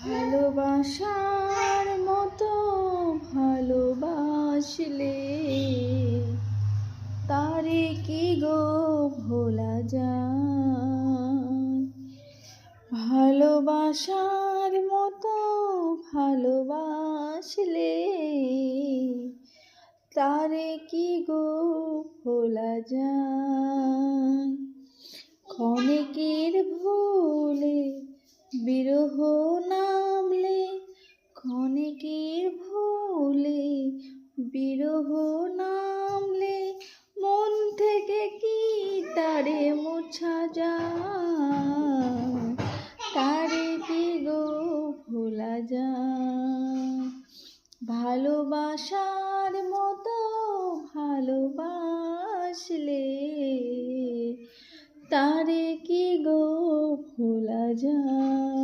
ভালোবাসার মতো ভালোবাসলে তারে কি গো ভোলা যায়। ভালোবাসার মতো ভালোবাসলে তারে কি গো ভোলা যায়। ক্ষণিকের ভুলে বিরহ নামলে, ক্ষণিকের ভুলে বিরহ নামলে মন থেকে কি তারে মোছা যায়। তারে কি গো ভোলা যায়। ভালোবাসার মতো ভালোবাসলে তারে কি গো ভোলা যায়।